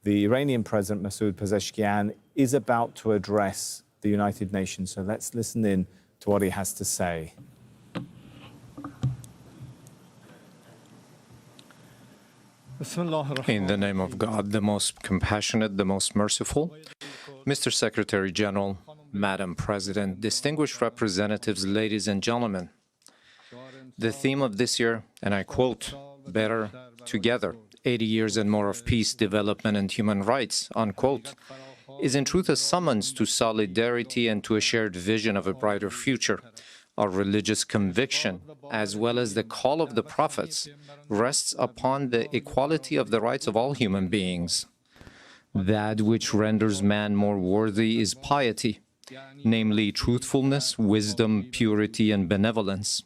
the Iranian President Masoud Pezeshkian is about to address the United Nations. So let's listen in to what he has to say. In the name of God, the most compassionate, the most merciful, Mr. Secretary General, Madam President, distinguished representatives, ladies and gentlemen, the theme of this year, and I quote, "Better Together, 80 years and more of peace, development, and human rights," unquote, is in truth a summons to solidarity and to a shared vision of a brighter future. Our religious conviction, as well as the call of the prophets, rests upon the equality of the rights of all human beings. That which renders man more worthy is piety, namely truthfulness, wisdom, purity, and benevolence.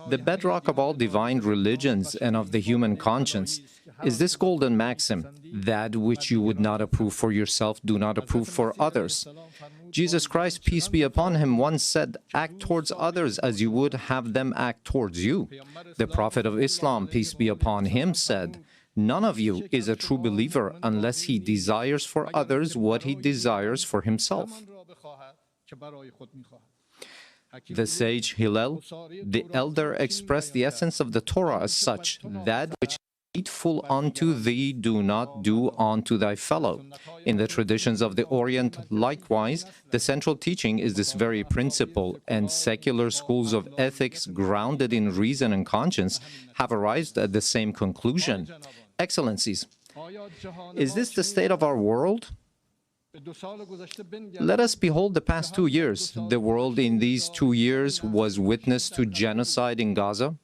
The bedrock of all divine religions and of the human conscience is this golden maxim: that which you would not approve for yourself, do not approve for others. Jesus Christ, peace be upon him, once said, "Act towards others as you would have them act towards you." The Prophet of Islam, peace be upon him, said, "None of you is a true believer unless he desires for others what he desires for himself." The sage Hillel, the elder, expressed the essence of the Torah as such: that which is hateful unto thee, do not do unto thy fellow. In the traditions of the Orient, likewise, the central teaching is this very principle, and secular schools of ethics grounded in reason and conscience have arrived at the same conclusion. Excellencies, is this the state of our world? Let us behold the past 2 years. The world in these 2 years was witness to genocide in Gaza,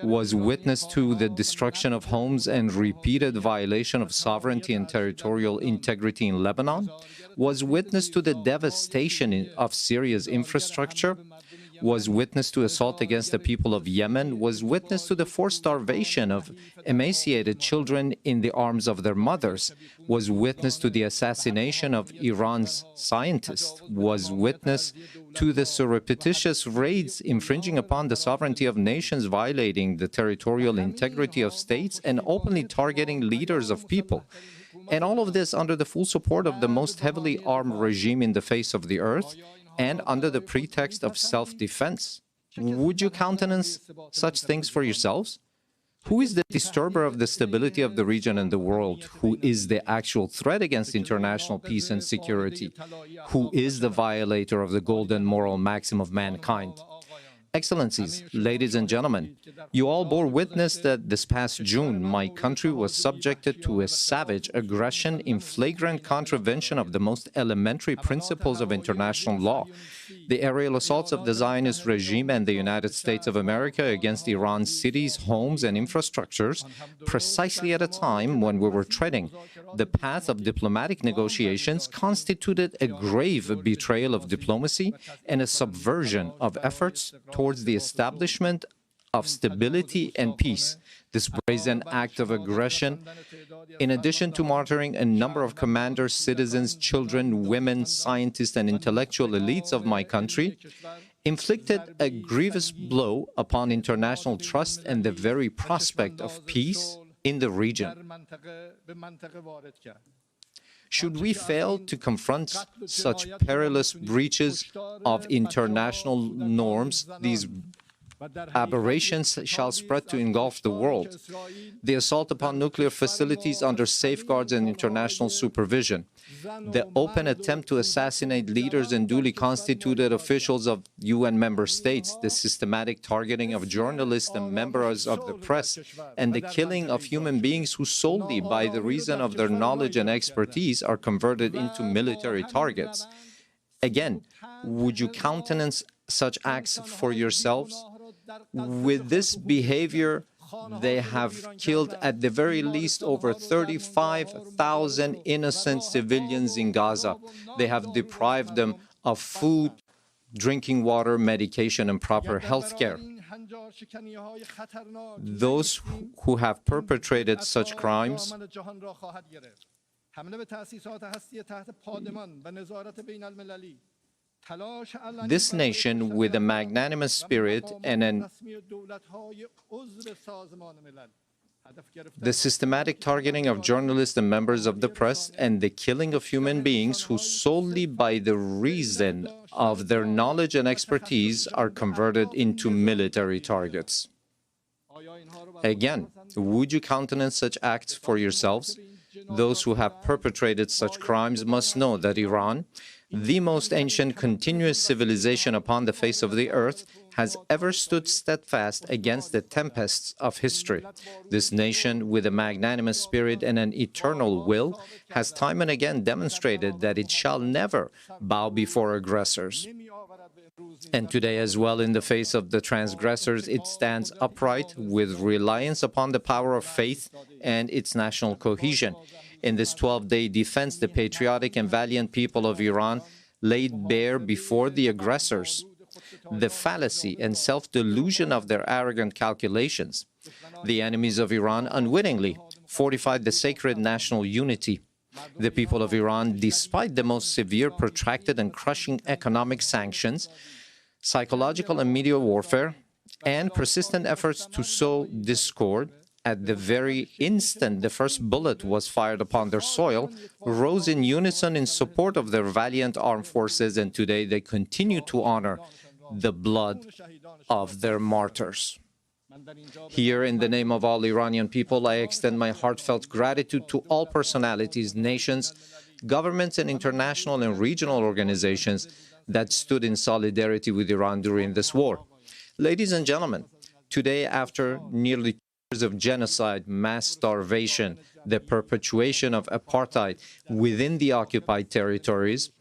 was witness to the destruction of homes and repeated violation of sovereignty and territorial integrity in Lebanon, was witness to the devastation of Syria's infrastructure, was witness to assault against the people of Yemen, was witness to the forced starvation of emaciated children in the arms of their mothers, was witness to the assassination of Iran's scientists, was witness to the surreptitious raids infringing upon the sovereignty of nations, violating the territorial integrity of states, and openly targeting leaders of people. And all of this under the full support of the most heavily armed regime in the face of the earth, and under the pretext of self-defense. Would you countenance such things for yourselves? Who is the disturber of the stability of the region and the world? Who is the actual threat against international peace and security? Who is the violator of the golden moral maxim of mankind? Excellencies, ladies and gentlemen, you all bore witness that this past June, my country was subjected to a savage aggression in flagrant contravention of the most elementary principles of international law. The aerial assaults of the Zionist regime and the United States of America against Iran's cities, homes, and infrastructures, precisely at a time when we were treading the path of diplomatic negotiations, constituted a grave betrayal of diplomacy and a subversion of efforts towards the establishment of stability and peace. This brazen act of aggression, in addition to martyring a number of commanders, citizens, children, women, scientists, and intellectual elites of my country, inflicted a grievous blow upon international trust and the very prospect of peace in the region. Should we fail to confront such perilous breaches of international norms, these aberrations shall spread to engulf the world. The assault upon nuclear facilities under safeguards and international supervision, the open attempt to assassinate leaders and duly constituted officials of UN member states, the systematic targeting of journalists and members of the press, and the killing of human beings who solely by the reason of their knowledge and expertise are converted into military targets. Again, would you countenance such acts for yourselves? With this behavior, they have killed at the very least over 35,000 innocent civilians in Gaza. They have deprived them of food, drinking water, medication, and proper health care. Those who have perpetrated such crimes this nation, with a magnanimous spirit and an The systematic targeting of journalists and members of the press, and the killing of human beings who solely by the reason of their knowledge and expertise are converted into military targets. Again, would you countenance such acts for yourselves? Those who have perpetrated such crimes must know that Iran, the most ancient continuous civilization upon the face of the earth, has ever stood steadfast against the tempests of history. This nation, with a magnanimous spirit and an eternal will, has time and again demonstrated that it shall never bow before aggressors. And today as well, in the face of the transgressors, it stands upright with reliance upon the power of faith and its national cohesion. In this 12-day defense, the patriotic and valiant people of Iran laid bare before the aggressors the fallacy and self-delusion of their arrogant calculations. The enemies of Iran unwittingly fortified the sacred national unity. The people of Iran, despite the most severe, protracted, and crushing economic sanctions, psychological and media warfare, and persistent efforts to sow discord, at the very instant the first bullet was fired upon their soil, rose in unison in support of their valiant armed forces, and today they continue to honor the blood of their martyrs. Here, in the name of all Iranian people, I extend my heartfelt gratitude to all personalities, nations, governments, and international and regional organizations that stood in solidarity with Iran during this war. Ladies and gentlemen, today, after nearly 2 years of genocide, mass starvation, the perpetuation of apartheid within the occupied territories,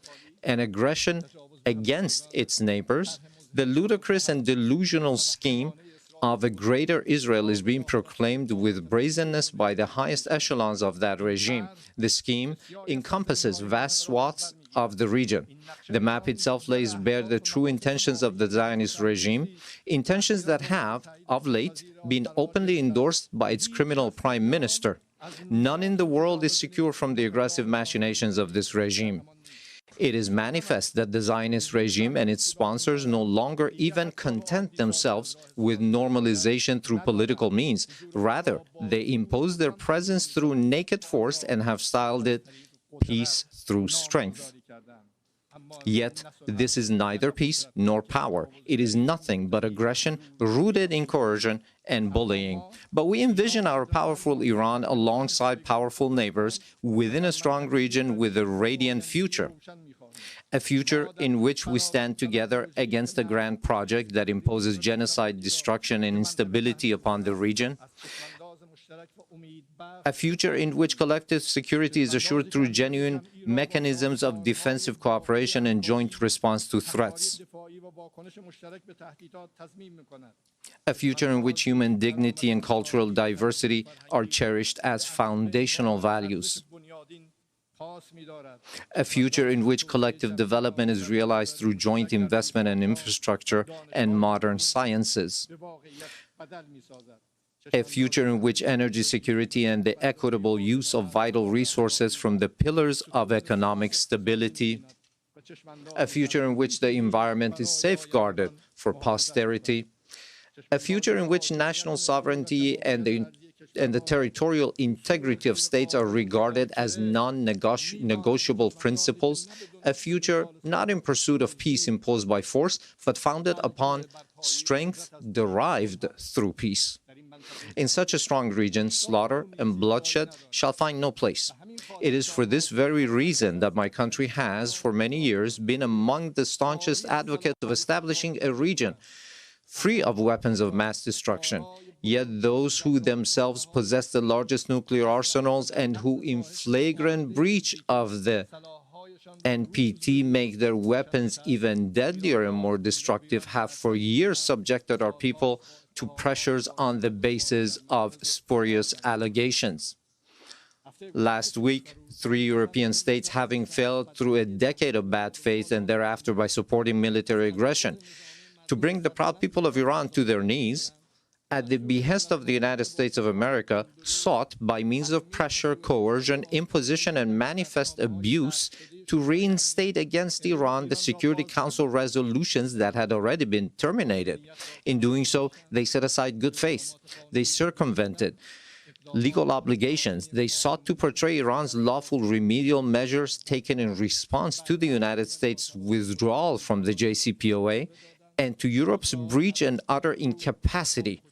and aggression against its neighbors, the ludicrous and delusional scheme of a greater Israel is being proclaimed with brazenness by the highest echelons of that regime. The scheme encompasses vast swaths of the region. The map itself lays bare the true intentions of the Zionist regime, intentions that have, of late, been openly endorsed by its criminal prime minister. None in the world is secure from the aggressive machinations of this regime. It is manifest that the Zionist regime and its sponsors no longer even content themselves with normalization through political means. Rather, they impose their presence through naked force and have styled it peace through strength. Yet, this is neither peace nor power. It is nothing but aggression rooted in coercion and bullying. But we envision our powerful Iran alongside powerful neighbors within a strong region with a radiant future. A future in which we stand together against a grand project that imposes genocide, destruction, and instability upon the region. A future in which collective security is assured through genuine mechanisms of defensive cooperation and joint response to threats. A future in which human dignity and cultural diversity are cherished as foundational values. A future in which collective development is realized through joint investment in infrastructure and modern sciences. A future in which energy security and the equitable use of vital resources from the pillars of economic stability. A future in which the environment is safeguarded for posterity. A future in which national sovereignty and the territorial integrity of states are regarded as non-negotiable principles. A future not in pursuit of peace imposed by force, but founded upon strength derived through peace. In such a strong region, slaughter and bloodshed shall find no place. It is for this very reason that my country has, for many years, been among the staunchest advocates of establishing a region free of weapons of mass destruction. Yet those who themselves possess the largest nuclear arsenals and who, in flagrant breach of the NPT, make their weapons even deadlier and more destructive, have for years subjected our people to pressures on the basis of spurious allegations. Last week, 3 European states, having failed through a decade of bad faith and thereafter by supporting military aggression, to bring the proud people of Iran to their knees, at the behest of the United States of America, sought, by means of pressure, coercion, imposition, and manifest abuse, to reinstate against Iran the Security Council resolutions that had already been terminated. In doing so, they set aside good faith. They circumvented legal obligations. They sought to portray Iran's lawful remedial measures taken in response to the United States' withdrawal from the JCPOA and to Europe's breach and utter incapacity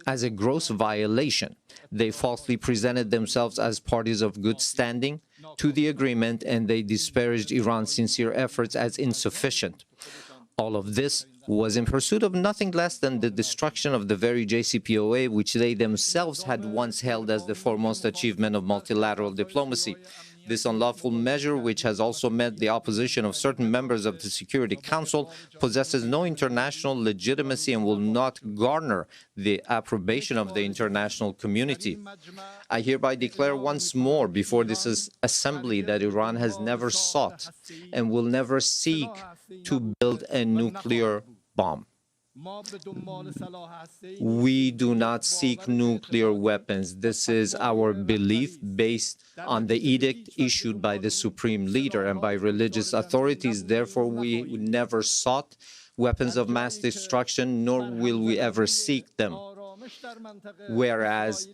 as a gross violation. They falsely presented themselves as parties of good standing to the agreement, and they disparaged Iran's sincere efforts as insufficient. All of this was in pursuit of nothing less than the destruction of the very JCPOA, which they themselves had once held as the foremost achievement of multilateral diplomacy. This unlawful measure, which has also met the opposition of certain members of the Security Council, possesses no international legitimacy and will not garner the approbation of the international community. I hereby declare once more before this assembly that Iran has never sought and will never seek to build a nuclear bomb. We do not seek nuclear weapons. This is our belief based on the edict issued by the Supreme Leader and by religious authorities. Therefore, we never sought weapons of mass destruction, nor will we ever seek them. Whereas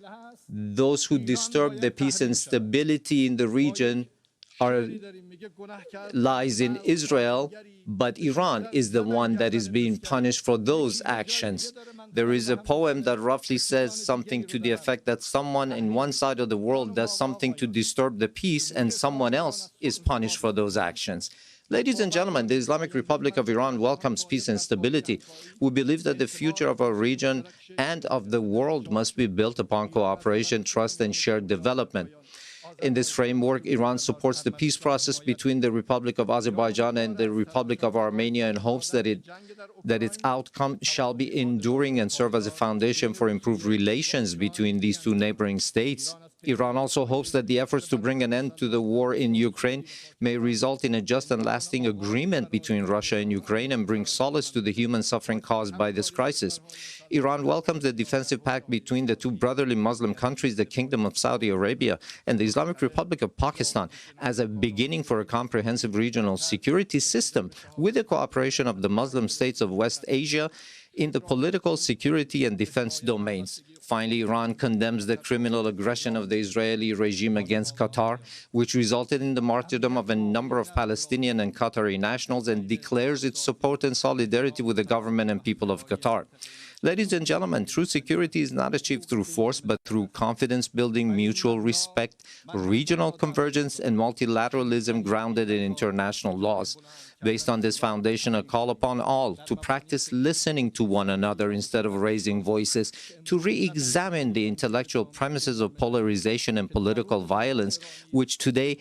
those who disturb the peace and stability in the region lies in Israel, but Iran is the one that is being punished for those actions. There is a poem that roughly says something to the effect that someone in one side of the world does something to disturb the peace and someone else is punished for those actions. Ladies and gentlemen, the Islamic Republic of Iran welcomes peace and stability. We believe that the future of our region and of the world must be built upon cooperation, trust, and shared development. In this framework, Iran supports the peace process between the Republic of Azerbaijan and the Republic of Armenia and hopes that its outcome shall be enduring and serve as a foundation for improved relations between these two neighboring states. Iran also hopes that the efforts to bring an end to the war in Ukraine may result in a just and lasting agreement between Russia and Ukraine and bring solace to the human suffering caused by this crisis. Iran welcomes the defensive pact between the two brotherly Muslim countries, the Kingdom of Saudi Arabia and the Islamic Republic of Pakistan, as a beginning for a comprehensive regional security system with the cooperation of the Muslim states of West Asia in the political, security, and defense domains. Finally, Iran condemns the criminal aggression of the Israeli regime against Qatar, which resulted in the martyrdom of a number of Palestinian and Qatari nationals, and declares its support and solidarity with the government and people of Qatar. Ladies and gentlemen, true security is not achieved through force, but through confidence-building, mutual respect, regional convergence, and multilateralism grounded in international laws. Based on this foundation, a call upon all to practice listening to one another instead of raising voices, to re-examine the intellectual premises of polarization and political violence, which today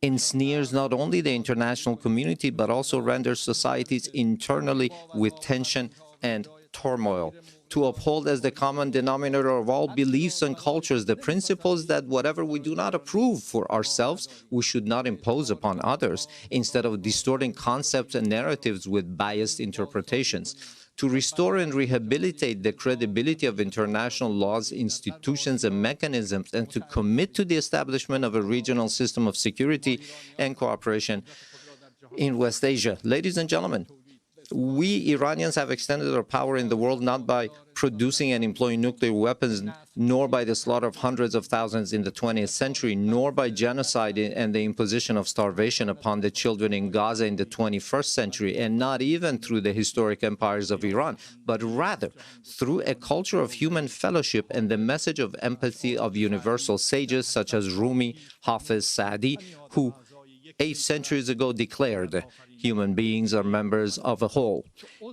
ensnares not only the international community, but also renders societies internally with tension and turmoil. To uphold as the common denominator of all beliefs and cultures the principles that whatever we do not approve for ourselves, we should not impose upon others, instead of distorting concepts and narratives with biased interpretations. To restore and rehabilitate the credibility of international laws, institutions, and mechanisms, and to commit to the establishment of a regional system of security and cooperation in West Asia. Ladies and gentlemen, we Iranians have extended our power in the world not by producing and employing nuclear weapons, nor by the slaughter of hundreds of thousands in the 20th century, nor by genocide and the imposition of starvation upon the children in Gaza in the 21st century, and not even through the historic empires of Iran, but rather through a culture of human fellowship and the message of empathy of universal sages such as Rumi, Hafiz, Saadi, who 8 centuries ago declared, "Human beings are members of a whole,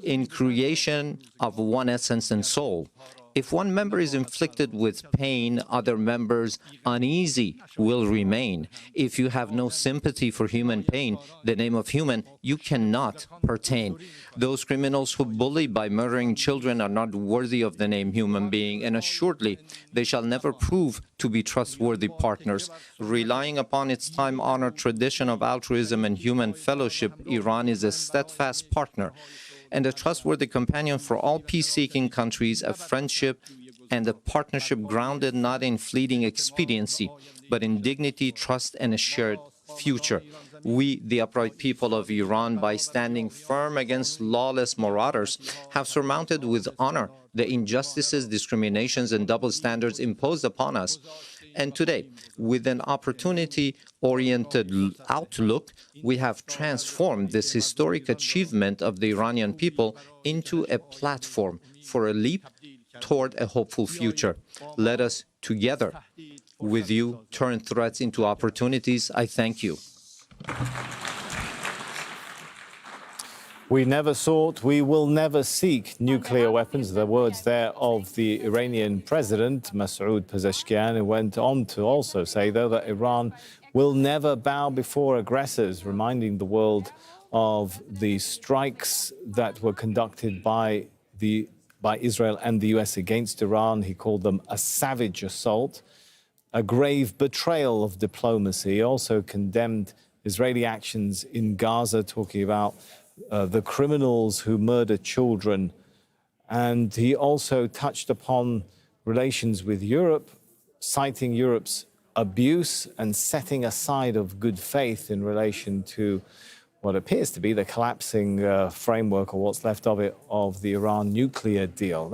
in creation of one essence and soul. If one member is inflicted with pain, other members uneasy will remain. If you have no sympathy for human pain, the name of human you cannot pertain. Those criminals who bully by murdering children are not worthy of the name human being, and assuredly they shall never prove to be trustworthy partners." Relying upon its time-honored tradition of altruism and human fellowship, Iran is a steadfast partner and a trustworthy companion for all peace-seeking countries, a friendship and a partnership grounded not in fleeting expediency, but in dignity, trust, and a shared future. We, the upright people of Iran, by standing firm against lawless marauders, have surmounted with honor the injustices, discriminations, and double standards imposed upon us. And today, with an opportunity-oriented outlook, we have transformed this historic achievement of the Iranian people into a platform for a leap toward a hopeful future. Let us together, with you, turn threats into opportunities. I thank you. We never sought, we will never seek nuclear weapons. The words there of the Iranian President Masoud Pezeshkian, who went on to also say, though, that Iran will never bow before aggressors, reminding the world of the strikes that were conducted by Israel and the US against Iran. He called them a savage assault, a grave betrayal of diplomacy. He also condemned Israeli actions in Gaza, talking about the criminals who murder children. And he also touched upon relations with Europe, citing Europe's abuse and setting aside of good faith in relation to what appears to be the collapsing framework, or what's left of it, of the Iran nuclear deal.